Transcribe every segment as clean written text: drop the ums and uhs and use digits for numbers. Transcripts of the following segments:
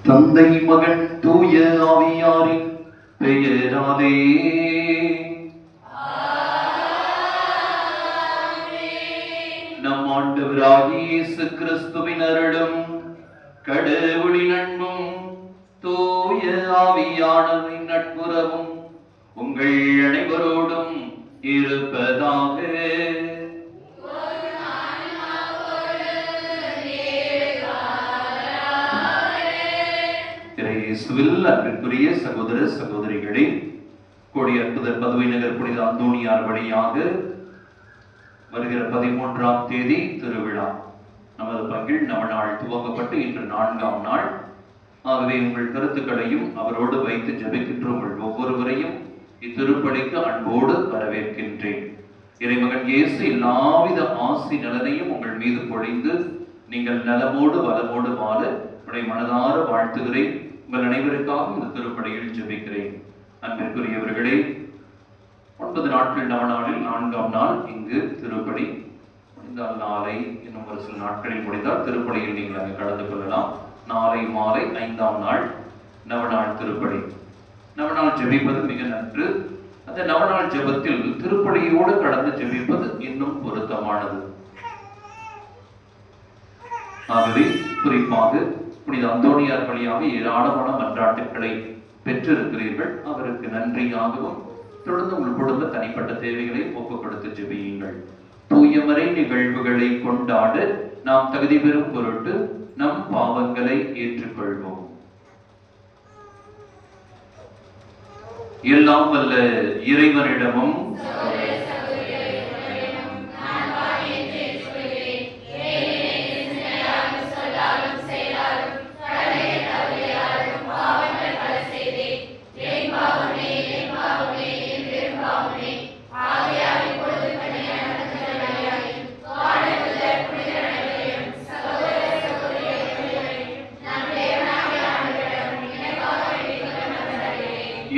தந்தை மகன் தூய ஆவியாரின் பெயராலே நம் ஆண்டவராகிய இயேசு கிறிஸ்துவின் அருளும் கடவுளின் அன்பும் தூய ஆவியானவரின் நட்புறவும் உங்கள் அனைவரோடும் இருப்பதாக. அன்பிற்குரிய சகோதர சகோதரிகளே, கோடி அற்புதர் பதுவை நகர் புனித அந்தோணியார் வழியாக வருகிற 13ஆம் தேதி திருவிழா நமது பங்கில் நவநாள் துவங்கப்பட்டு இன்று 4ஆம் நாள். ஆகவே உங்கள் கருத்துக்களையும் அவரோடு வைத்து ஜெபிக்கின்ற உங்கள் ஒவ்வொருவரையும் இத்திருப்பலிக்கு அன்போடு வரவேற்கின்றேன். இறைமகன் இயேசு எல்லாவித ஆசி நலனையும் உங்கள் மீது பொழிந்து நீங்கள் நலமோடு வளமோடு வாழ உடைய மனதார வாழ்த்துகிறேன். உங்கள் அனைவருக்காக இந்த திருப்பலியில் ஜெபிக்கிறேன். அன்பிற்குரியவர்களே, 9 நாட்கள் நவநாளில் 4ஆம் நாள் இங்கு திருப்பலி முடிந்தால் நாளை இன்னும் ஒரு சில நாட்களில் முடிந்தால் திருப்பலியில் நீங்கள் அங்கு கலந்து கொள்ளலாம். நாளை மாலை 5ஆம் நாள் நவநாள் திருப்பலி. நவநாள் ஜெபிப்பது மிக நன்று. அந்த நவநாள் ஜெபத்தில் திருப்பலியோடு கடந்து ஜெபிப்பது இன்னும் பொருத்தமானது. ஆகவே குறிப்பாக புனித அந்தோணியார் வழியாக ஏராளமான மன்றாட்டுக்களை பெற்றிருக்கிறீர்கள். அவருக்கு நன்றியாகவும் தொடர்ந்து உங்கள் குடும்ப தனிப்பட்ட தேவைகளை ஒப்புக் கொடுத்து ஜெபியுங்கள். தூயமறை நிகழ்வுகளை கொண்டாட நாம் தகுதி பெறும் பொருட்டு நம் பாவங்களை ஏற்றுக்கொள்வோம். எல்லாம் வல்ல இறைவனிடமும்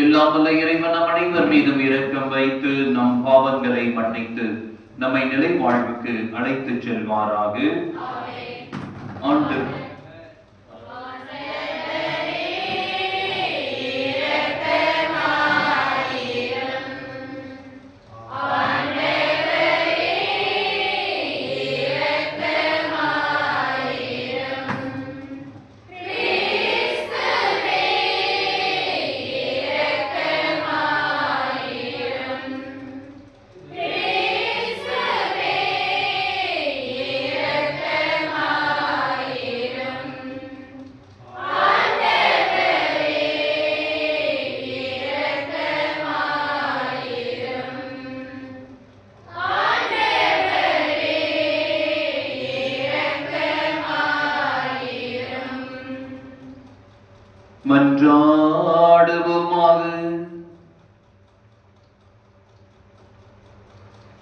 இல்லாமல்ல இறைவன் நம் அனைவர் மீதும் இரக்கம் வைத்து நம் பாவங்களை மன்னித்து நம்மை நிலை வாழ்வுக்கு அழைத்து செல்வாராக. ஆண்டு மன்றாடுவோமாக.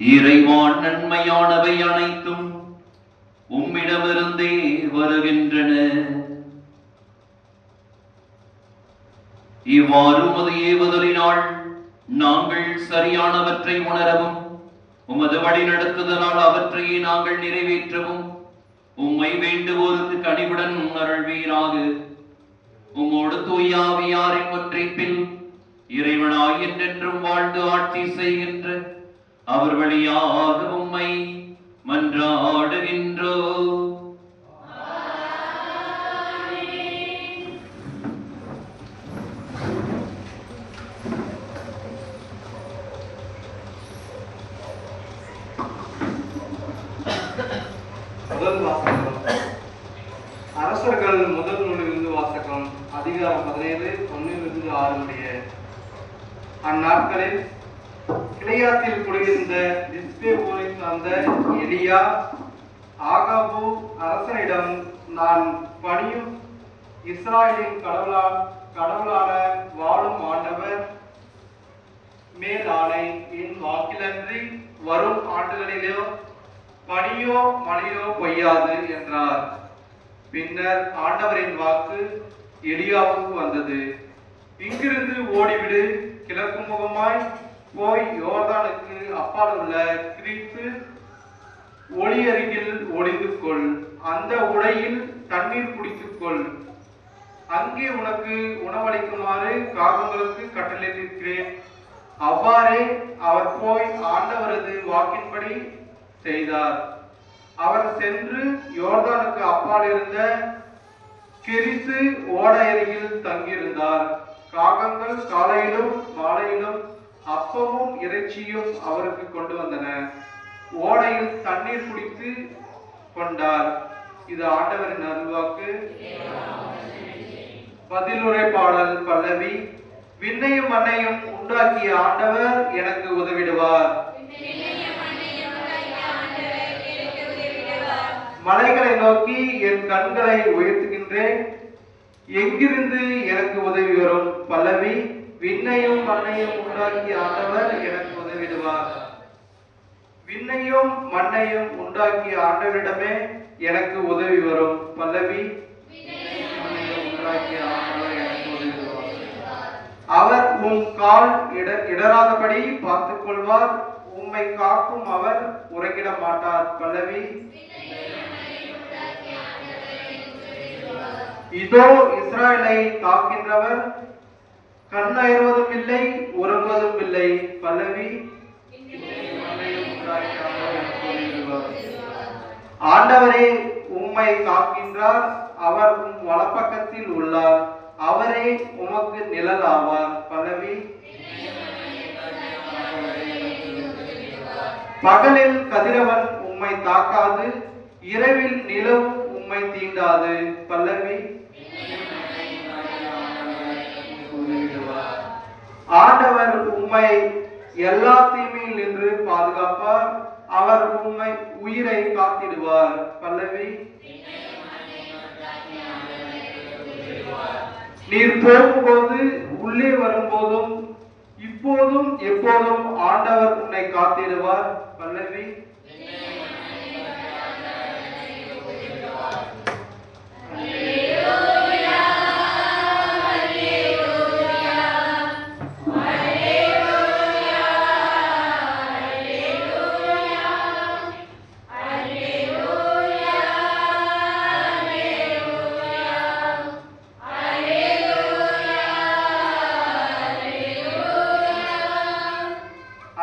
இறைவான் நன்மையானவை அனைத்தும் உம்மிடமிருந்தே வருகின்றன. இவ்வாறு உமது ஏவுதலினால் நாங்கள் சரியானவற்றை உணரவும் உமது வழி நடத்துதலால் அவற்றையே நாங்கள் நிறைவேற்றவும் உம்மை வேண்டுவோருக்கு கனிவுடன் அருள்வீராக. உம்மோடு தூய ஆவியாரின் ஒன்றைப்பில் இறைவனாய் என்றென்றும் வாழ்ந்து ஆட்சி செய்கின்ற அவர் வழியாக உம்மை மன்றாடுகின்றோம். அரசர்கள் முதல் நூலிலிருந்து வாசகம். அதிகாரம் 17 1-6 முடிய. அந்நாட்களில் கிளையாத்தில் குடியிருந்த திஸ்பே ஊரை சார்ந்த எலியா ஆகாபு அரசனிடம், நான் பணியும் இஸ்ராயலின் கடவுளான வாழும் ஆண்டவர் மேல் ஆணை, என் வாக்கிலன்றி வரும் ஆண்டுகளிலோ பனியோ மழையோ பொய்யாது என்றார். பின்னர் ஆண்டவரின் வாக்கு எலியாவுக்கு வந்தது, இங்கிருந்து ஓடிவிடு, கிழக்கு முகமாய் போய் யோர்தானுக்கு அப்பால் உள்ள கிரீத்து ஒளியருகில் ஒளிந்து கொள், அந்த உடையில் தண்ணீர் குடித்துக் கொள், அங்கே உனக்கு உணவளிக்குமாறு காகங்களுக்கு கட்டளையிட்டிருக்கிறேன். அவ்வாறே அவர் போய் ஆண்டவரது வாக்கின்படி செய்தார். அவர் சென்று யோர்தானுக்கு அப்பால் இருந்த கெரிசு ஓடையருகில் தங்கியிருந்தார். காகங்கள் காலையிலும் மாலையிலும் அப்பமும் இறைச்சியும் அவருக்கு கொண்டு வந்தன. ஓடையில் தண்ணீர் குடித்து கொண்டார். இது ஆண்டவரின் அருள்வாக்கு. பதிலுரை பாடல் பல்லவி. விண்ணையும் மண்ணையும் உண்டாக்கிய ஆண்டவர் எனக்கு உதவிடுவார். மலைகளை நோக்கி என் கண்களை உயர்த்துகின்றேன். எங்கிருந்து எனக்கு உதவி வரும்? பல்லவி. விண்ணையும் மண்ணையும் உண்டாக்கிய ஆண்டவர் எனக்கு உதவிடுவார். விண்ணையும் மண்ணையும் உண்டாக்கிய ஆண்டவரிடமே எனக்கு உதவி வரும். பல்லவி. அவர் உம் கால் இடராதபடி பார்த்துக் கொள்வார். உம்மை காக்கும் அவர் உறங்கிட மாட்டார். பல்லவி. இதோ இஸ்ராயலை காக்கின்றவர் கண்ணயர்வதும் இல்லை உறங்குவதும் இல்லை. பல்லவி. ஆண்டவரே உம்மை காக்கின்றார். அவர் உம் வலப்பக்கத்தில் உள்ளார். அவரே உமக்கு நிழல் ஆவார். பல்லவி. பகலில் கதிரவன் உம்மை தாக்காது, இரவில் நிலவு உம்மை தீண்டாது. பல்லவி. ஆண்டவர் உம்மை எல்லா தீமையில் நின்று பாதுகாப்பார். அவர் உம்மை உயிரை காத்திடுவார். பல்லவி. நீர் போகும்போது உள்ளே வரும்போதும் இப்போதும் எப்போதும் ஆண்டவர் உன்னை காத்திடுவார். பல்லவி.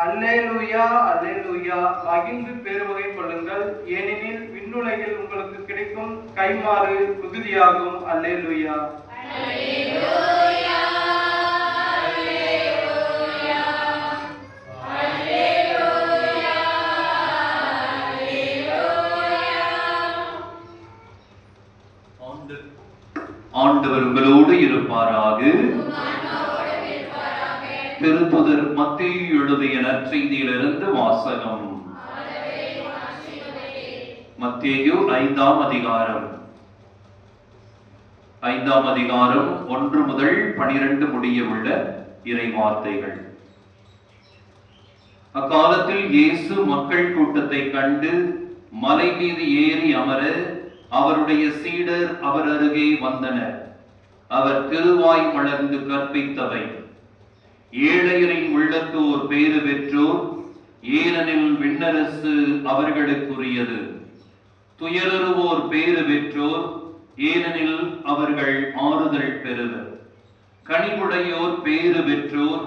அல்லேலூயா அல்லேலூயா. மகிழ்ந்து பேருவகை கொள்ளுங்கள், ஏனெனில் விண்ணுலகில் உங்களுக்கு கிடைக்கும் கைமாறு மிகுதியாகும். அல்லேலூயா. ஆண்டவர் உங்களோடு இருப்பாராக. திருத்துதர் மத்தேயு எழுதிய நற்செய்தியிலிருந்து வாசகம். மத்தேயு 5ஆம் அதிகாரம் 1 முதல் 12 முடிய உள்ள இறை வார்த்தைகள். அக்காலத்தில் இயேசு மக்கள் கூட்டத்தை கண்டு மலை மீது ஏறி அமர அவருடைய சீடர் அவர் அருகே வந்தனர். அவர் திருவாய் மலர்ந்து கற்பித்தவை: ஏழையரின் உள்ளத்தோர் பேறு பெற்றோர், ஏனெனில் விண்ணரசு அவர்களுக்குரியது. துயருவோர் பேறு பெற்றோர், ஏனெனில் அவர்கள் ஆறுதல் பெறுவர். கனிவுடையோர் பேறு பெற்றோர்,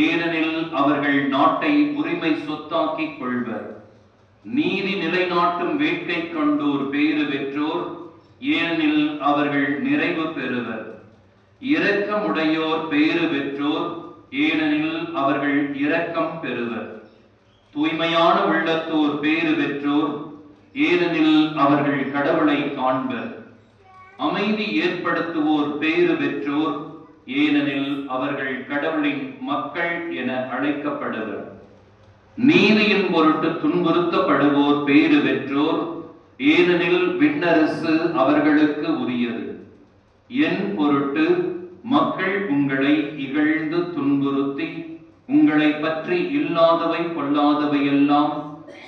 ஏனெனில் அவர்கள் நாட்டை உரிமை சொத்தாக்கிக் கொள்வர். நீதி நிலைநாட்டும் வேட்கை கொண்டோர் பேறு பெற்றோர், ஏனெனில் அவர்கள் நிறைவு பெறுவர். இரக்கமுடையோர் பேறு பெற்றோர், ஏனெனில் அவர்கள் இரக்கம் பெறுவர். தூய்மையான உள்ளத்தோர் பேறு பெற்றோர், ஏனெனில் அவர்கள் கடவுளை காண்பர். அமைதி ஏற்படுத்துவோர் பேறு பெற்றோர், ஏனெனில் அவர்கள் கடவுளின் மக்கள் என அழைக்கப்படுவர். நீதியின் பொருட்டு துன்புறுத்தப்படுவோர் பேறு பெற்றோர், ஏனெனில் விண்ணரசு அவர்களுக்கு உரியது. என் பொருட்டு மக்கள் உங்களை இகழ்ந்து துன்புறுத்தி உங்களை பற்றி இல்லாதவை பொல்லாதவை எல்லாம்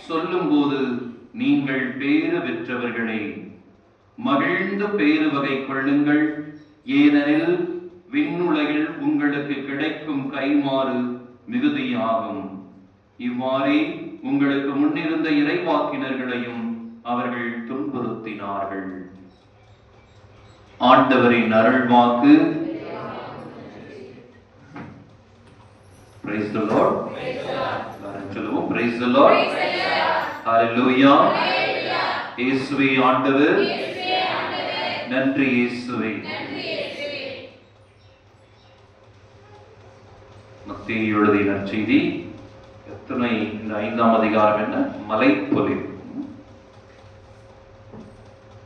சொல்லும்போது நீங்கள் பேறு பெற்றவர்களே. மகிழ்ந்து பேறு வகை கொள்ளுங்கள், ஏனெனில் விண்ணுலகில் உங்களுக்கு கிடைக்கும் கைமாறு மிகுதியாகும். இவ்வாறே உங்களுக்கு முன்னிருந்த இறைவாக்கினர்களையும் அவர்கள் துன்புறுத்தினார்கள். ஆண்டவரின் அருள்வாக்கு. Praise the Lord. சொல்லுவோம், Praise the Lord. Hallelujah. இயேசுவே ஆண்டவர். நன்றி இயேசுவே. மத்தேயு எழுதிய நற்செய்தி எத்தனை, இந்த 5ஆம் அதிகாரம் என்ன, மலைப்பொழிவு.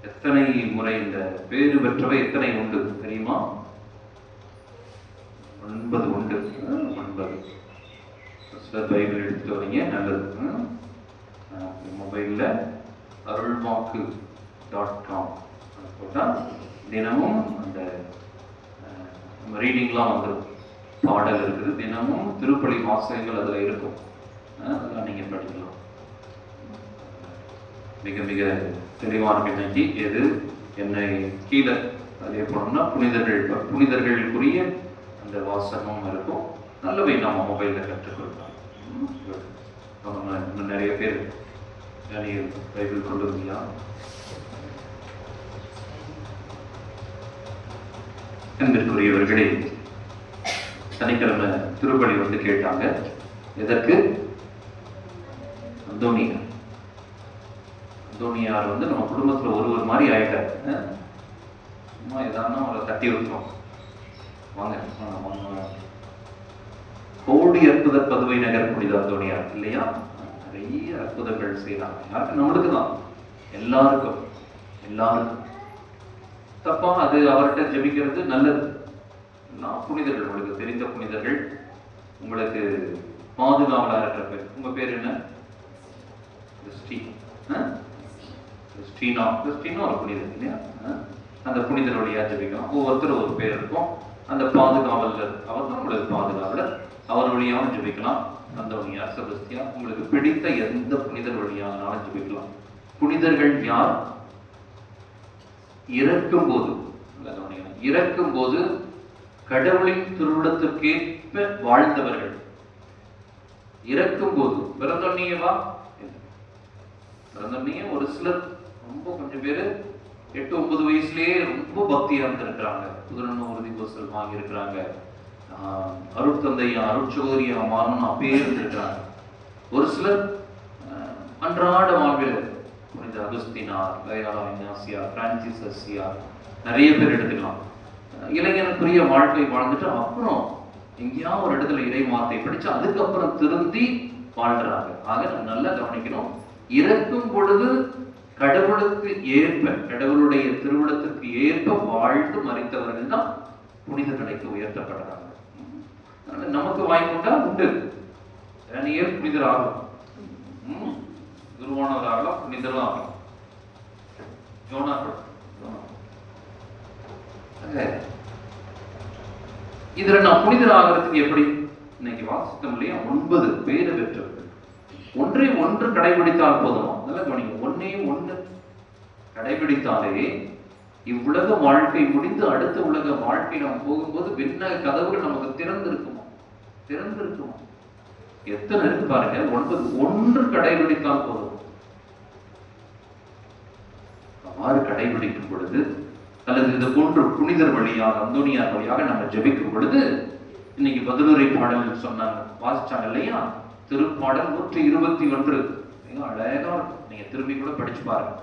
எத்தனை முறை இந்த பேறு பெற்றவை எத்தனை உண்டு தெரியுமா? 9 உண்டு. 9. பைபிள் எடுத்துட்டு வரீங்க, நல்லது. மொபைல்ல arulvaku.com போட்டா தினமும் அந்த ரீடிங்லாம் வந்துடும். பாடல் இருக்குது, தினமும் திருப்பலி வாசகங்கள் அதுல இருக்கும். அதெல்லாம் நீங்க படிக்கலாம். மிக மிக தெளிவான இன்னைக்கு எது என்னை கீழே அதே போனோம்னா புனிதர்களுக்குரிய அந்த வாசகமும் இருக்கும். நல்லவை நம்ம மொபைல்ல கற்றுக்கொள்ளலாம். இன்னும் நிறைய பேர் பைபிள் கொண்டு வந்தீங்களா? அன்பிற்குரியவர்களே, சனிக்கிழமை திருப்பலி வந்து கேட்டாங்க. எதற்கு? அந்தோனியார் வந்து நம்ம குடும்பத்துல ஒருவர் மாதிரி ஆயிட்டார். சும்மா ஏதாவது அவரை தட்டி விட்டுறோம், வாங்க கோடி அற்புத பதுவை நகர் புனித அந்தோனியார் இல்லையா? நிறைய அற்புதங்கள் செய்யறாங்க. யாருக்கு? நம்மளுக்கு தான், எல்லாருக்கும். தப்பா அது அவர்கிட்ட ஜெபிக்கிறது நல்லது. புனிதர்கள், உங்களுக்கு தெரிந்த புனிதர்கள், உங்களுக்கு பாதுகாவலா இருக்கிற பேர், உங்க பேர் என்ன? கிறிஸ்டினா ஒரு புனிதர் இல்லையா? அந்த புனிதர் வழியா ஜெபிக்கலாம். ஒவ்வொருத்தரும் ஒரு பேர் இருக்கும். அந்த பாதுகாவலர், அவர் தான் உங்களுக்கு பாதுகாவலர், அவர் வழியாகவும் ஜெபிக்கலாம். அந்தோனியார், செபஸ்தியார், உங்களுக்கு பிடித்த எந்த புனிதர் வழியானாலும் ஜெபிக்கலாம். புனிதர்கள் யார்? இறக்கும் போது கடவுளின் திருவுளத்திற்கேற்ப வாழ்ந்தவர்கள். இறக்கும் போது பிறந்தோன்னியவா? பிறந்தோன்னியே ஒரு சிலர், ரொம்ப கொஞ்சம் பேரு 8-9 வயசுலயே ரொம்ப பக்தியா இருந்திருக்கிறாங்க. புதுரன் உறுதி கோசல் வாங்கி இருக்கிறாங்க. அருட்தந்தையா அருட்சோதரியா மாறணும் அப்பயே இருந்திருக்கிறாங்க. ஒரு சிலர் அன்றாட வாழ்வில் புனித அகஸ்தினார், லயோலா இக்னாசியார், பிரான்சிஸ் அசியார், நிறைய பேர் எடுத்துக்கலாம். இளைஞனுக்குரிய வாழ்க்கை வாழ்ந்துட்டு அப்புறம் எங்கேயாவது ஒரு இடத்துல இறை வார்த்தை படிச்சு அதுக்கப்புறம் திருந்தி வாழ்றாங்க. ஆக நம்ம நல்லா கவனிக்கணும். இறக்கும் பொழுது கடவுளுக்கு ஏற்ப, கடவுளுடைய திருவிழத்திற்கு ஏற்ப வாழ்ந்து மறித்தவர்கள் தான் புனித நிலைக்கு உயர்த்தப்படுறாங்க. நமக்கு வாய்ப்புண்டா உண்டு. ஏன் புனிதர் ஆகும், குருவானவர் ஆகலாம், புனிதரும் ஆகலாம். ஜோனா இதுல நான் புனிதர் ஆகிறதுக்கு எப்படி? இன்னைக்கு வாசித்தோம் இல்லையா? 9 பேரை பெற்றவர்கள். ஒன்று கடைபிடித்தால் போதும். நல்லா கவனிங்க, ஒன்று கடைபிடித்தாலே இவ்வுலக வாழ்க்கை முடிந்து அடுத்த உலக வாழ்க்கை நாம் போகும்போது விண்ணக கதவுகள் நமக்கு திறந்திருக்குமா? எத்தனை இருக்கு பாருங்க. 1 கடைபிடித்தால் போதும். 6 கடைபிடிக்கும் பொழுது, அல்லது இது போன்ற புனிதர் வழியாக, அந்தோனியார் வழியாக நம்ம ஜெபிக்கும் பொழுது, இன்னைக்கு பதிலுரை பாடல் சொன்னாங்க, வாசிச்சாங்க இல்லையா? திருப்பாடல் 121 அழகா இருக்கும். நீங்க திரும்பி கூட படிச்சு பாருங்க.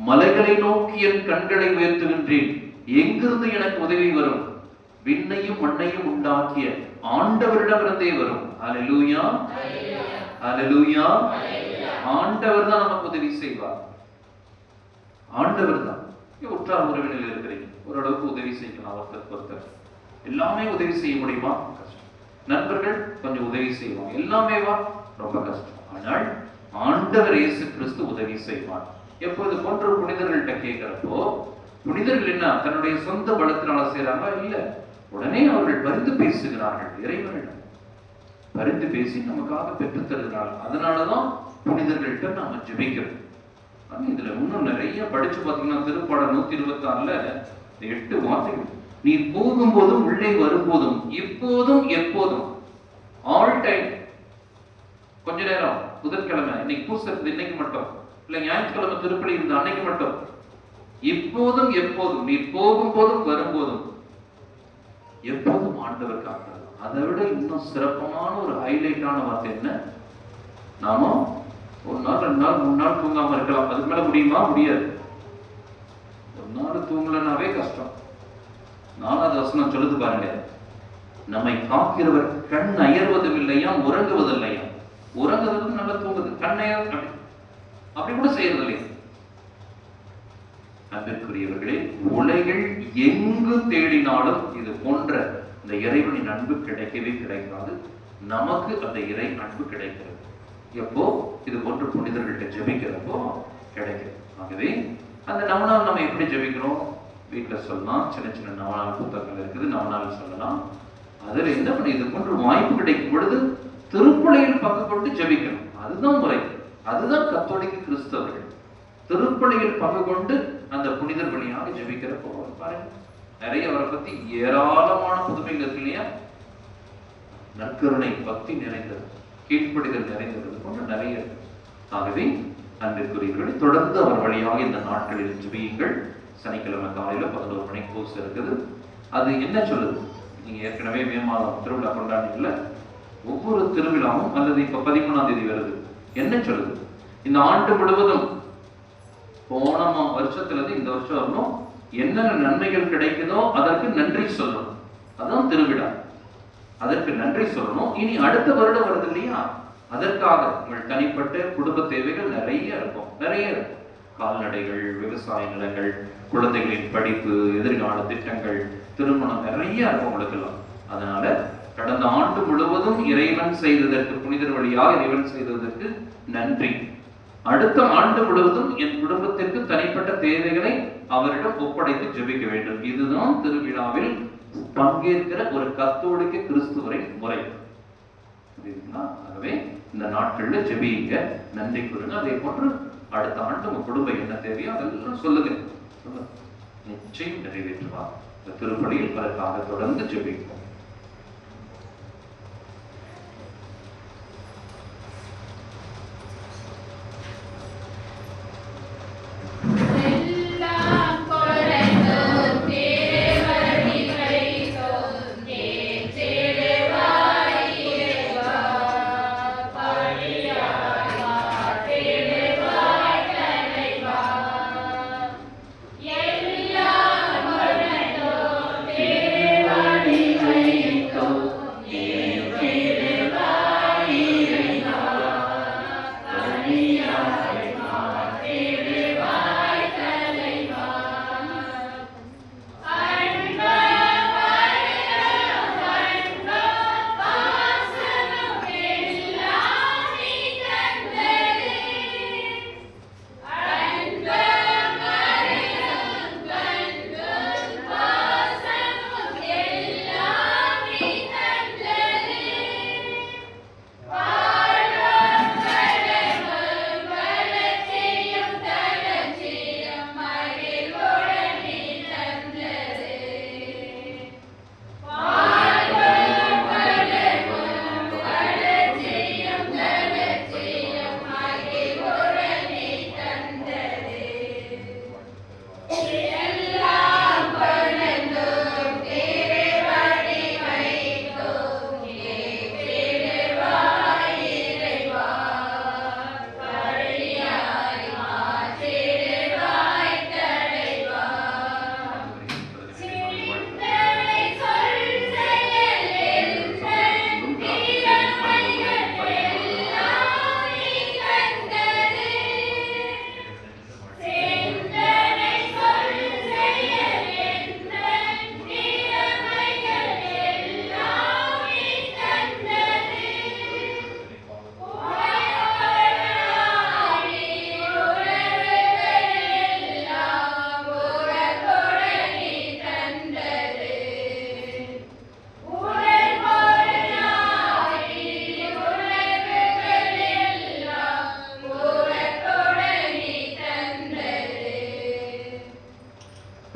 மலைகளை நோக்கி என் கண்களை உயர்த்துகின்றேன், எங்கிருந்து எனக்கு உதவி வரும்? விண்ணையும் மண்ணையும் உண்டாக்கிய ஆண்டவரிடமிருந்தே வரும். அல்லேலூயா, அல்லேலூயா. ஆண்டவர் தான் நமக்கு உதவி செய்வார். ஆண்டவர் தான். உற்றார் உறவினர் இருக்கிறீங்க, ஓரளவுக்கு உதவி செய்யலாம். ஒருத்தர் எல்லாமே உதவி செய்ய முடியுமா? கஷ்டம். நண்பர்கள் கொஞ்சம் உதவி செய்வாங்க, எல்லாமே ரொம்ப கஷ்டம். ஆனால் ஆண்டவர் இயேசு கிறிஸ்து உதவி செய்வார். எப்போது போன்ற புனிதர்கள்ட்ட கேட்கிறப்போ, புனிதர்கள் என்ன தன்னுடைய சொந்த பலத்தினால செய்யறாங்களா? இல்ல, உடனே அவர்கள் பரிந்து பேசுகிறார்கள். இறைவனிடம் பரிந்து பேசி நமக்காக பெற்று தருகிறார்கள். அதனாலதான் புனிதர்கள்ட்ட நாம ஜெபிக்கிறோம். இதுல இன்னும் நிறைய படிச்சு பாத்தீங்கன்னா, திருப்பாடல் 126ல 8 வார்த்தைகள். நீ போகும்போதும் உள்ளே வரும்போதும் இப்போதும் எப்போதும், ஆல் டைம். கொஞ்ச நேரம் புதன்கிழமை, இன்னைக்கு பூசை இன்னைக்கு மட்டும் இல்ல, ஞாயிற்றுக்கிழமை திருப்பலி இருந்த அன்னைக்கு மட்டும் இப்போதும் எப்போதும், நீ போகும் போதும் வரும்போதும் எப்போதும் ஆண்டவர் காக்கிறார். அதை விட இன்னும் சிறப்பான ஒரு ஹைலைட்டான வார்த்தை என்ன? நாம ஒரு நாள் 2 நாள் 3 நாள் தூங்காம இருக்கலாம், அதுக்கு மேல முடியுமா? முடியாது. ஒரு நாள் தூங்கலனாவே கஷ்டம். 4வது வசனம் சொல்லுது பாருங்க, நம்மை காக்கிறவர் கண் அயர்வதும் இல்லையா, உறங்குவதில்லையா. உறங்குவதும் நல்லா தூங்குது, கண்ணையர் அப்படி கூட செய்யறது இல்லையா. அன்பிற்குரியவர்களே, உலகில் எங்கு தேடினாலும் இது போன்ற இந்த இறைவனின் அன்பு கிடைக்கவே கிடைக்காது. நமக்கு அந்த இறை அன்பு கிடைக்கிறது எப்போ? இது போன்ற புனிதர்கள்ட்ட ஜெபிக்கிறப்போ கிடைக்கும். ஆகவே அந்த நவநாள் நம்ம எப்படி ஜெபிக்கிறோம்? வீட்டுல சொல்லலாம், சின்ன சின்ன நவநாள் புத்தகங்கள் இருக்குது, நவநாள் சொல்லலாம். அதுல என்ன பண்ணி இது போன்ற வாய்ப்பு கிடைக்கும் பொழுது திருப்பலியில் பங்கு கொண்டு ஜெபிக்கணும். அதுதான் முறை, அதுதான் கத்தோலிக்க கிறிஸ்தவர்கள். திருப்பலியில் பங்கு கொண்டு அந்த புனிதர் வழியாக ஜெபிக்கிறப்போ பாருங்க, நிறைய அவரை பத்தி ஏராளமான புதுமைகள் இருக்கு இல்லையா. நற்கருணை, பக்தி நிறைந்தது, கீழ்ப்படிதல் நிறைந்தது போன்ற நிறைய இருக்கு. ஆகவே அன்பிற்குரியவர்களை தொடர்ந்து அவர் வழியாக இந்த நாட்களில் ஜெபியுங்கள். சனிக்கிழமை காலையில 11 மணிக்கு கோர்ஸ் இருக்குது. அது என்ன சொல்லுது? நீங்க ஏற்கனவே மே மாதம் திருவிழா கொண்டாடுறீங்கல்ல, ஒவ்வொரு திருவிழாவும் அல்லது இப்ப 13ஆம் தேதி வருது, என்ன சொல்லுது? இந்த ஆண்டு முழுவதும் போன வருஷத்துல இருந்து இந்த வருஷம் வரணும், என்னென்ன நன்மைகள் கிடைக்குதோ அதற்கு நன்றி சொல்லணும். அதான் திருவிழா, அதற்கு நன்றி சொல்லணும். இனி அடுத்த வருடம் வருது இல்லையா, அதற்காக உங்கள் தனிப்பட்ட குடும்ப தேவைகள் நிறைய இருக்கும், நிறைய இருக்கும். கால்நடைகள், விவசாய நிலங்கள், குழந்தைகளின் படிப்பு, எதிர்கால திட்டங்கள், திருமணம் நிறைய இருக்கும் உங்களுக்கு எல்லாம். அதனால கடந்த ஆண்டு முழுவதும் இறைவன் செய்ததற்கு, புனிதர் வழியாக இறைவன் செய்ததற்கு நன்றி. அடுத்த ஆண்டு முழுவதும் என் குடும்பத்திற்கு தனிப்பட்ட தேவைகளை அவரிடம் ஒப்படைத்து ஜெபிக்க வேண்டும். இதுதான் திருவிழாவில் பங்கேற்கிற ஒரு கத்தோலிக்க கிறிஸ்துவரின் முறை. ஆகவே இந்த நாட்கள்ல ஜெபியுங்க, நன்றி கூறுங்க. அதே போன்று அடுத்த ஆண்டு உங்க குடும்பம் என்ன தேவையோ அதெல்லாம் சொல்லுங்க, நிச்சயம் நிறைவேற்றுவார். இந்த திருப்பலியில் அதற்காக தொடர்ந்து ஜெபிப்போம்.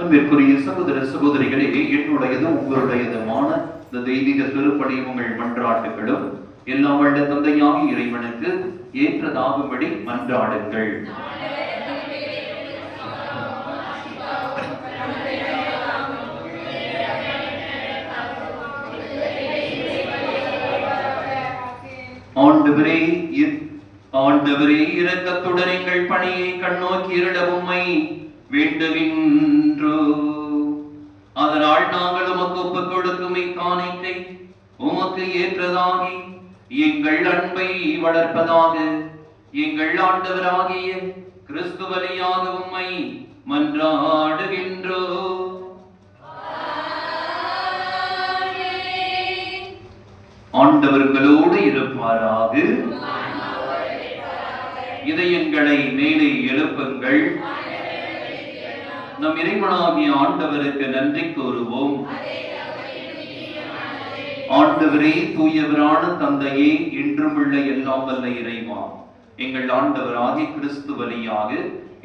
அன்பிற்குரிய சகோதர சகோதரிகளே, என்னுடையதும் உங்களுடையதுமான இந்த தெய்வீக திருப்பலி உங்கள் மன்றாட்டுகளும் எல்லாம் வல்ல தந்தையாகிய இறைவனுக்கு ஏற்றதாகும்படி மன்றாடுங்கள். ஆண்டவரே ஆண்டவரே இரக்கத்துடன் எங்கள் பணியை கண்ணோக்கி இருட உம்மை வேண்டுகின்றோ. அதனால் நாங்கள் உமக்கு ஒப்புக் கொடுக்கும் இக்காணிக்கை உமக்கு ஏற்றதாகி எங்கள் அன்பை வளர்ப்பதாக எங்கள் ஆண்டவராகிய கிறிஸ்து வழியாக உம்மை மன்றாடுகின்றோ. ஆண்டவர்களோடு இருப்பாராக. இதயங்களை மேலே எழுப்புங்கள். நம் இறைவனாகிய ஆண்டவருக்கு நன்றி கூறுவோம். ஆண்டவரே, தூயவரான தந்தையே, என்றும் உள்ள எல்லாம் வல்ல இறைவா, எங்கள் ஆண்டவராகிய கிறிஸ்து வழியாக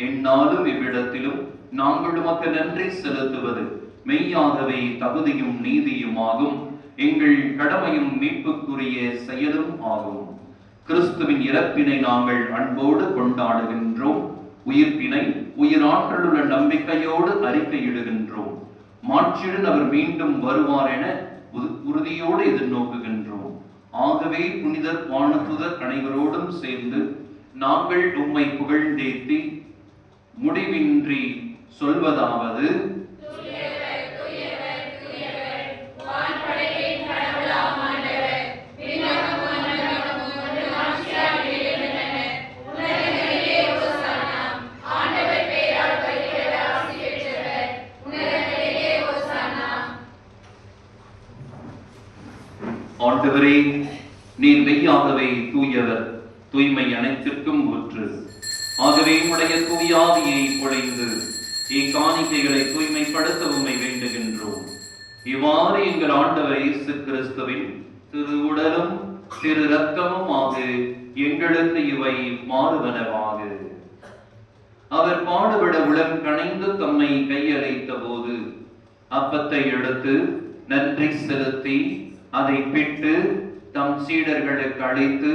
எந்நாளும் இவ்விடத்திலும் நாங்கள் உமக்கு நன்றி செலுத்துவது மெய்யாகவே தகுதியும் நீதியுமாகும். எங்கள் கடமையும் மீட்புக்குரிய செயலும் ஆகும். கிறிஸ்துவின் இறப்பினை நாங்கள் அன்போடு கொண்டாடுகின்றோம். உயிர்ப்பினை உயிராற்றலுள்ள நம்பிக்கையோடு அறிக்கையிடுகின்றோம். மாற்றிடன் அவர் மீண்டும் வருவார் என உறுதியோடு எதிர்நோக்குகின்றோம். ஆகவே புனிதர் வானதுதர் அனைவரோடும் சேர்ந்து நாங்கள் உம்மை புகழ்ந்தேத்தி முடிவின்றி சொல்வதாவது: ஆண்டவரே, நீர் மெய்யாகவே தூயவர், தூய்மை அனைத்திற்கும் ஊற்று. ஆகவே உடைய தூயாவியை பொழிந்து இக்காணிக்கைகளை தூய்மைப்படுத்த உம்மை வேண்டுகின்றோம். இவ்வாறு எங்கள் ஆண்டவர் இயேசு கிறிஸ்துவின் திரு உடலும் திரு இரத்தமும் ஆக எங்களுக்கு இவை மாறுவனவாக. அவர் பாடுபட உளம் கணைந்து தம்மை கையளித்த போது அப்பத்தை எடுத்து நன்றி செலுத்தி அதை பிட்டு தம் சீடர்களுக்கு அளித்து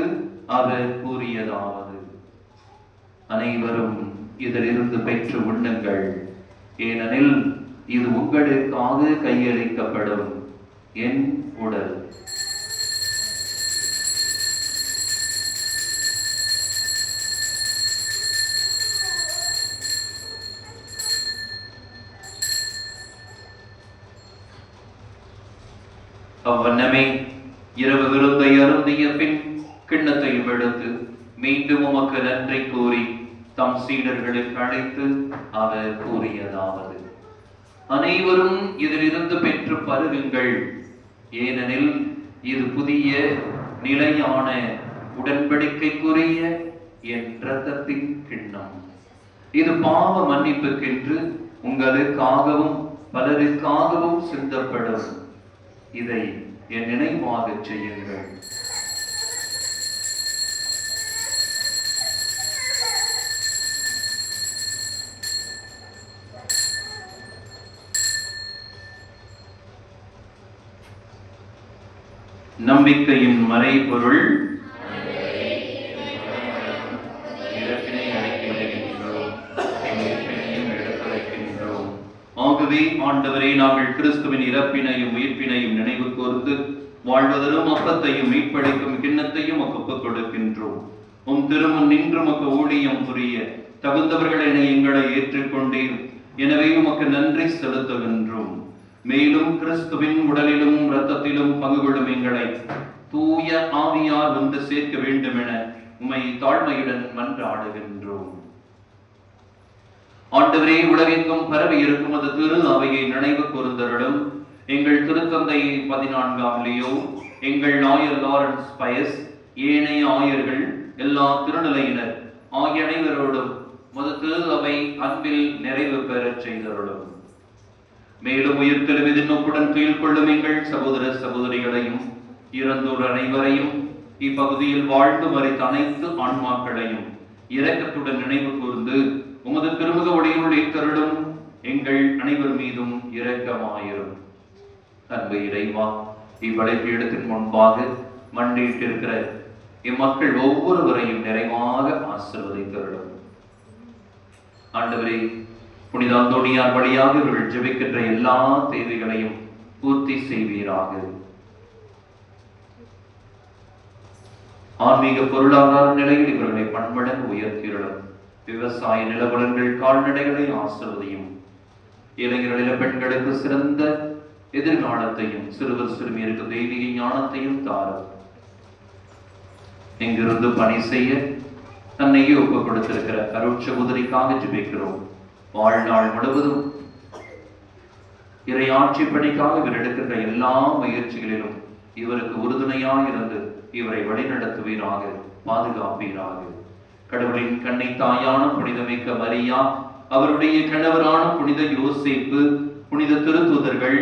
அவர் கூறியதாவது: அனைவரும் இதிலிருந்து பெற்று உண்ணுங்கள், ஏனெனில் இது உங்களுக்காக கையளிக்கப்படும் என் உடல். அவ்வண்ணமே இரவு விருந்தை அருந்திய பின் கிண்ணத்தையும் எடுத்து மீண்டும் உமக்கு நன்றி கூறி தம் சீடர்களுக்கு அழைத்து அவர் கூறியதாவது: அனைவரும் இதிலிருந்து பெற்று பருகுங்கள், ஏனெனில் இது புதிய நிலையான உடன்படிக்கைக்குரிய என் இரத்தத்தின் கிண்ணம். இது பாவ மன்னிப்புக்கென்று உங்களுக்காகவும் பலருக்காகவும் சிந்தப்படும். இதை என் நினைவாக செய்யுங்கள். நம்பிக்கையின் மறைபொருள் இறப்பினை அழைக்கின்றோம், எடுத்துரைக்கின்றோம். ஆகவே ஆண்டவரே, நாங்கள் கிறிஸ்துவின் இறப்பினையும் உயிர்ப்பினையும் நினைவு கூர்ந்து வாழ்வதரும் அப்பத்தையும் மீட்பளிக்கும் கிண்ணத்தையும் ஒப்புக் கொடுக்கின்றோம். உம் திருமுன் நின்று உமக்கு ஊழியம் புரிய தகுந்தவர்கள் என எங்களை ஏற்றுக்கொண்டீர். எனவே உமக்கு நன்றி செலுத்துகின்றோம். மேலும் கிறிஸ்துவின் உடலிலும் இரத்தத்திலும் பங்கு கொள்ளும் எங்களை தூய ஆவியால் வந்து சேர்க்க வேண்டும் என உம்மை தாழ்மையுடன் மன்றாடுகின்றோம். ஆண்டவரே, உலகெங்கும் பரவி இருக்கும் அது திரு அவையை நினைவு கூர்ந்தருளும். எங்கள் திருத்தந்தை 14ஆம் லியோ, எங்கள் ஆயர் லாரன்ஸ் பயஸ், ஏனைய ஆயர்கள், எல்லா திருநிலையினர் ஆகிய அனைவரோடும் மது திரு அவை அன்பில் நிறைவு பெறச் செய்தருளும். மேலும் உயிர்த்தெழுவிதின் நோக்குடன் துயில் கொள்ளும் எங்கள் சகோதர சகோதரிகளையும் இறந்தோர் அனைவரையும் இப்பகுதியில் வாழ்ந்து மறைத்த அனைத்து ஆன்மாக்களையும் இரக்கத்துடன் நினைவு கூர்ந்து உமது திருமுக ஒளியுள் ஏற்றருளும். எங்கள் அனைவர் மீதும் இரக்கமாயிரும். அன்பு இறைவா, இவ்வளைப்பீடத்தின் முன்பாக மண்டியிட்டிருக்கிற இம்மக்கள் ஒவ்வொருவரையும் நிறைவாக ஆசீர்வதித்தருளும். ஆண்டவரே, புனித அந்தோணியார் வழியாக இவர்கள் ஜெபிக்கின்ற எல்லா தேவைகளையும் பூர்த்தி செய்வீராக. ஆன்மீக பொருளாதார நிலையில் இவர்களை பன்மடங்கு உயர்த்தியுள்ளோம். விவசாய நிலவளங்கள் கால்நடைகளை ஆசிர்வதியும். இளைஞர்களில பெண்களுக்கு சிறந்த எதிர்காலத்தையும் சிறுவர் சிறுமியருக்கு தெய்வீக ஞானத்தையும் தாரும். இங்கிருந்து பணி செய்ய தன்னையே ஒப்புக் கொடுத்திருக்கிற அருட்சகோதரிக்காக ஜெபிக்கிறோம். வாழ்நாள் முழுவதும் இறையாட்சி பணிக்காக இவர் எடுக்கின்ற எல்லா முயற்சிகளிலும் இவருக்கு உறுதுணையாக இருந்து இவரை வழிநடத்துவீராக, பாதுகாப்பீராக. கடவுளின் கண்ணை தாயான புனிதமிக்க மரியா, அவருடைய கணவரான புனித யோசேப்பு, புனித திருத்தூதர்கள்,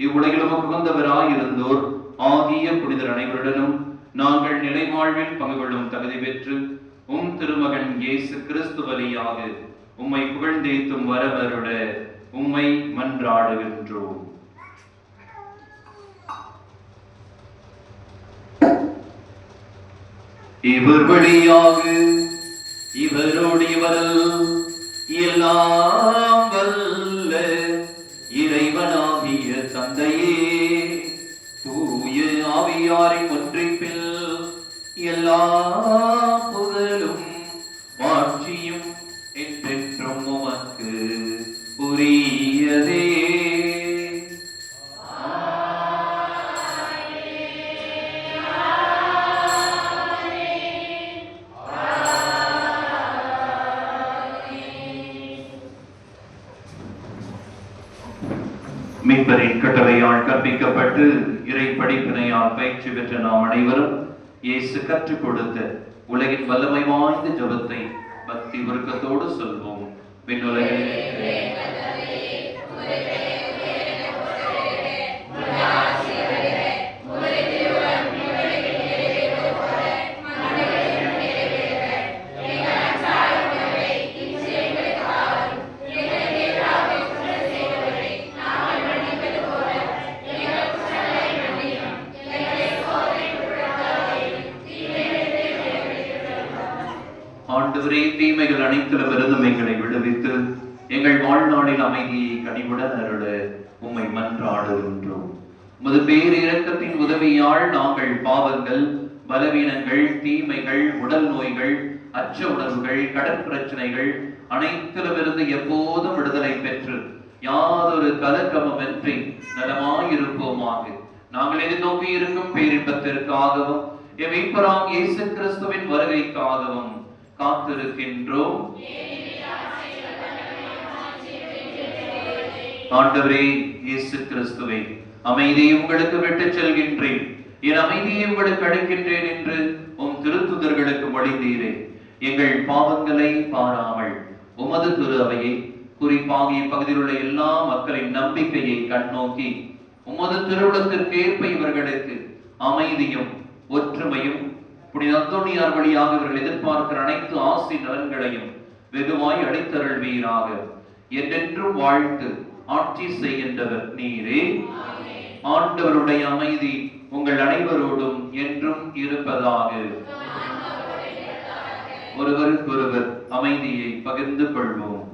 இவ்வுலகிலும் உகந்தவராயிருந்தோர் ஆகிய புனிதர் அனைவருடனும் நாங்கள் நிலை வாழ்வில் பங்கு கொள்ளும் தகுதி பெற்று உம் திருமகன் இயேசு கிறிஸ்து வழியாக உம்மை புகழ்ந்தேத்தும் வரவருட உம்மை மன்றாடுகின்றோம். இவர் வழியாக இவரோடு இவரல் எல்லாம் வல்ல இறைவனாகிய தந்தையே, தூய ஆவியாரின் ஒன்றிப்பில் எல்லா புகழும் மாட்சியும் என்றென்றும் உமக்கு உரியதே. மீட்பரின் கட்டளையால் கற்பிக்கப்பட்டு இறை படிப்பினையால் பயிற்சி பெற்ற நாம் அனைவரும் இயேசு கற்றுக் கொடுத்த உலகின் வல்லமை வாய்ந்த ஜெபத்தை பக்தி உருக்கத்தோடு சொல்வோம். ஆண்டவரே, தீமைகள் அனைத்திலுமிருந்தும் எங்களை விடுவித்து எங்கள் வாழ்நாளில் அமைதியை கனிவுடன் அருள உம்மை மன்றாடுகின்றோம். உமது பேரிரக்கத்தின் உதவியால் நாங்கள் பாவங்கள், பலவீனங்கள், தீமைகள், உடல் நோய்கள், அச்ச உணர்வுகள், கடற்பிரச்சனைகள் அனைத்திலுமிருந்து எப்போதும் விடுதலை பெற்று யாதொரு கலக்கமுமின்றி நலமாயிருப்போமாக. நாங்கள் எதிர்நோக்கி இருக்கும் பேரின்பத்திற்காகவும் எம் மீட்பராம் இயேசு கிறிஸ்துவின் வருகைக்காகவும் காத்திருக்கின்றோம். ஆண்டவரே இயேசு கிறிஸ்துவே, அமைதியை உங்களுக்கு விட்டுச் செல்கின்றேன், என் அமைதியை உங்களுக்கு அளிக்கின்றேன் என்று உம் திருத்துதர்களுக்கு மொழிந்தீரே. எங்கள் பாவங்களை பாராமல் உமது திரு அவையை, குறிப்பாக இப்பகுதியில் உள்ள எல்லா மக்களின் நம்பிக்கையை கண்ணோக்கி உமது திருவுளத்திற்கேற்ப இவர்களுக்கு அமைதியும் ஒற்றுமையும் புனித அந்தோணியார் வழியாக இவர்கள் எதிர்பார்க்கிற அனைத்து ஆசி நலன்களையும் வெகுவாய் அளித்தருள்வீராக. என்றென்றும் வாழ்த்து ஆட்சி செய்கின்றவர் நீரே. ஆண்டவருடைய அமைதி உங்கள் அனைவரோடும் என்றும் இருப்பதாக. ஒருவருக்கொருவர் அமைதியை பகிர்ந்து கொள்வோம்.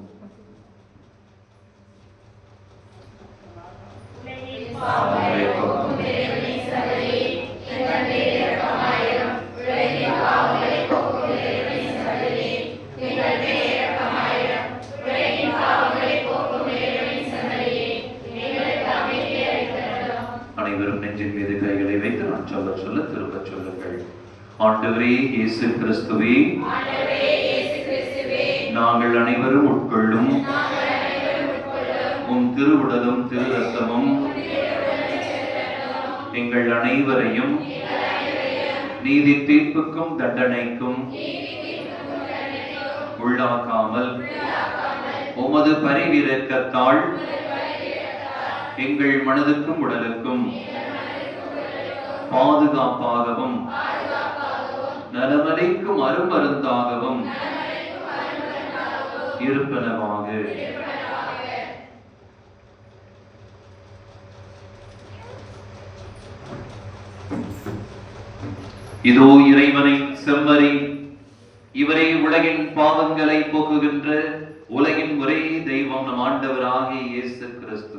அனைவரும் நெஞ்சின் மீது கைகளை வைத்து நான் சொல்ல சொல்ல திரும்ப சொல்லுங்கள். ஆண்டவரே இயேசு கிறிஸ்துவே, நாங்கள் அனைவரும் உட்கொள்ளும் உம் திருவுடலும் திரு ரத்தமும் எங்கள் அனைவரையும் நீதி தீர்ப்புக்கும் தண்டனைக்கும் உள்ளாக்காமல் உமது பரிவிரக்கத்தால் எங்கள் மனதுக்கும் உடலுக்கும் பாதுகாப்பாகவும் நலமளிக்கும் அருமருந்தாகவும் இருப்பனவாக. இதோ இறைவனை செம்மறி, இவரே உலகின் பாவங்களை போக்குகின்ற உலகின் ஒரே தெய்வம் நம் ஆண்டவராகிய இயேசு கிறிஸ்து.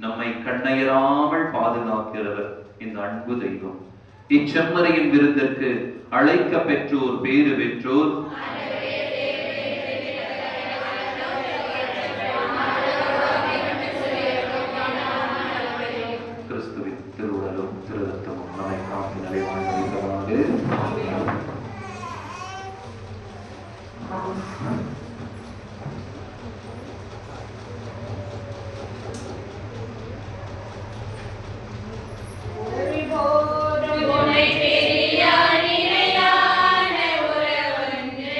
நம்மை கண்ணயராமல் பாதுகாக்கிறவர் இந்த அன்பு தெய்வம். இச்செம்மறியின் விருந்திற்கு அழைக்க பெற்றோர் பேறு பெற்றோர். கிறிஸ்துவின் திருவுடலும் திருரத்தமும் நம்மை காத்து நிறைவாழ்வதாக. ஒருபோதும் உன்னை பிரியா நிலையான உறவொன்று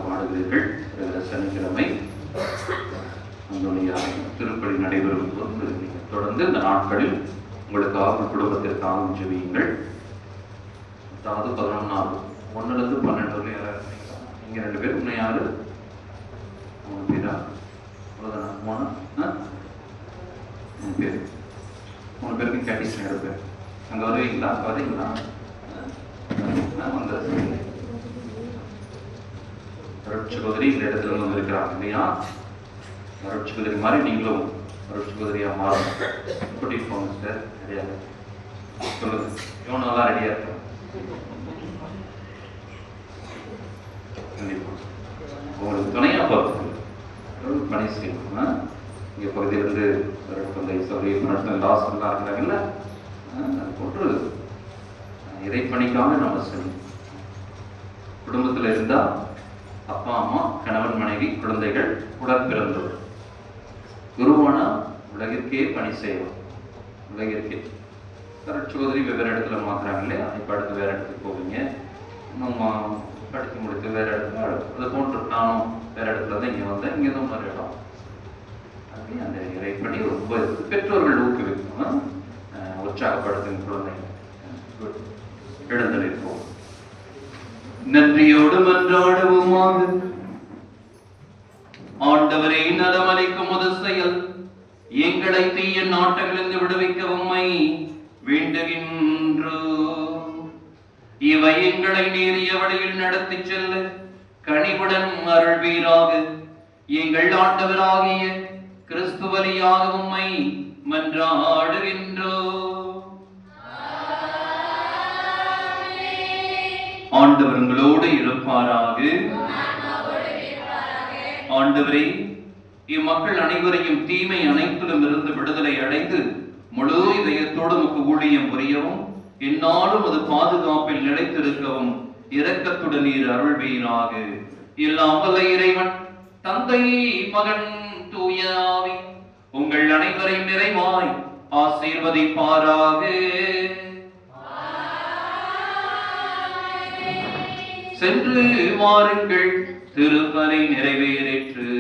பாடுகிறீர்கள். சனிக்கிழமை அந்தோனியார் திருப்பலி நடைபெறும் போது நீங்கள் தொடர்ந்து இந்த நாட்களில் உங்களுக்காக குடும்பத்திற்காகவும் ஜெபியுங்கள். அதாவது 11 1லேருந்து 12 யாராவது நீங்கள் 2 பேர் இன்னும் யாரு 3 பேரா அவ்வளோதானா 3 பேர் 3 பேருக்கு கேட்டிஸ் எடுப்பேன். அங்கே வருவீங்களா வரீங்களா? வந்து சகோதரி இந்த இடத்துல வந்து இருக்கிறாங்க இல்லையா? சகோதரி மாதிரி நீங்களும் சகோதரியா மாறும். கூட்டிட்டு போங்க சார். ரெடியா சொல்லுங்க. இவனெல்லாம் ரெடியா இருக்க கண்டிப்பா உங்களுக்கு துணையா பார்த்து பணி செய்யணும். இங்கே பகுதியிலிருந்து தந்தை சௌரி லாஸ் எல்லாம் இருக்கிறாங்கல்ல, அது போன்று இறைப்பணிக்காக நம்ம செய்யணும். குடும்பத்தில் இருந்தா அப்பா அம்மா கணவன் மனைவி குழந்தைகள் உடன் பிறந்தவர். குருவானா உலகிற்கே பணி செய்வோம். உலகிற்கே சகோதரி வெவ்வேறு இடத்துல மாத்துறாங்க இல்லையா? இப்போ அடுத்து வேற இடத்துக்கு போவீங்க, இன்னும் படித்து முடித்து வேற இடத்துல அது போன்று நானும் வேற இடத்துல தான் இங்கே வந்தேன். இங்கே தான் ஒரு இடம் அப்படி அந்த இறைப்பணி ரொம்ப பெற்றோர்கள் ஊக்குவிக்கணும், உற்சாகப்படுத்தும் குழந்தைங்க. எழுந்தளிப்போம். நன்றியோடு மன்றாடுவோமாக. ஆண்டவரை நலமளிக்கும் முதல் செயல் எங்களை தீய நாட்டங்களிலிருந்து விடுவிக்க உம்மை வேண்டுகின்றோம். இவை எங்களை நேரிய வழியில் நடத்தி செல்ல கனிவுடன் அருள்வீராக. எங்கள் ஆண்டவராகிய கிறிஸ்து வழியாக உம்மை மன்றாடுகின்றோம். ஆண்டவர் உங்களோடு இருப்பாராக. ஆண்டவரே, இம்மக்கள் அனைவரையும் தீமை அனைத்திலும் இருந்து விடுதலை அடைந்து முழு இதயத்தோடு உமக்கு ஊழியம் புரியவும் என்னாலும் அது பாதுகாப்பில் நிலைத்திருக்கவும் இரக்கத்துடன் நீர் அருள்வீராக. எல்லாம் வல்ல இறைவன் தந்தை மகன் தூய ஆவி உங்கள் அனைவரையும் நிறைவாய் ஆசீர்வதிப்பாராக. சென்று வாருங்கள், திருப்பலி நிறைவேறிற்று.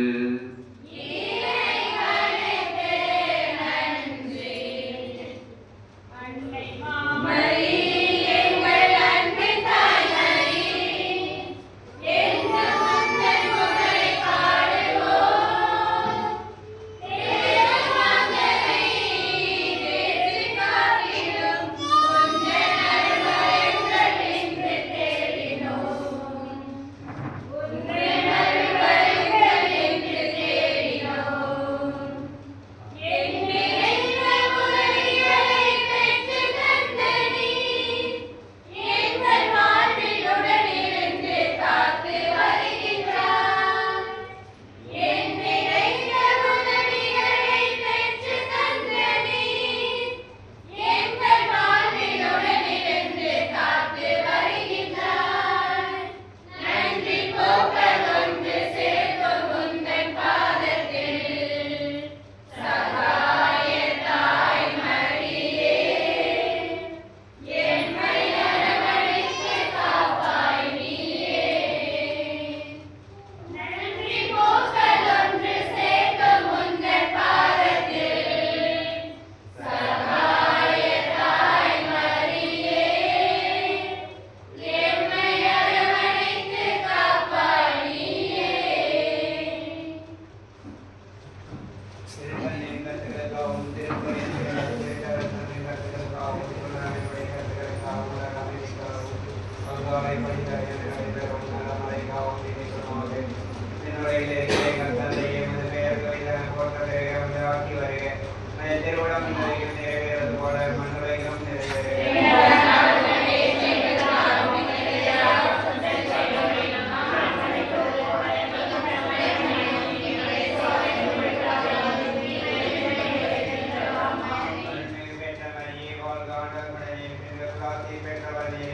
பெற்றவரே,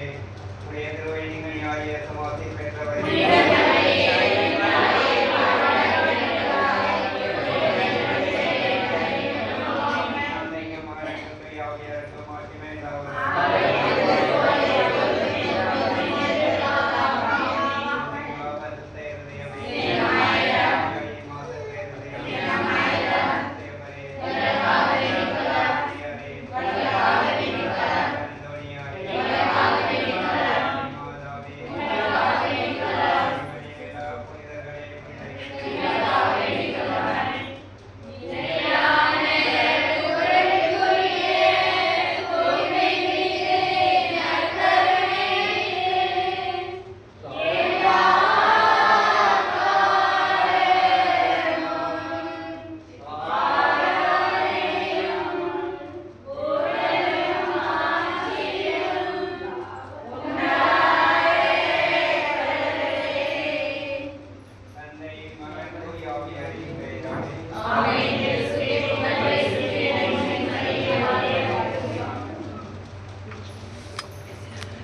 உடைய திருவழிகளின் ஆகிய சமாதி பெற்றவரே,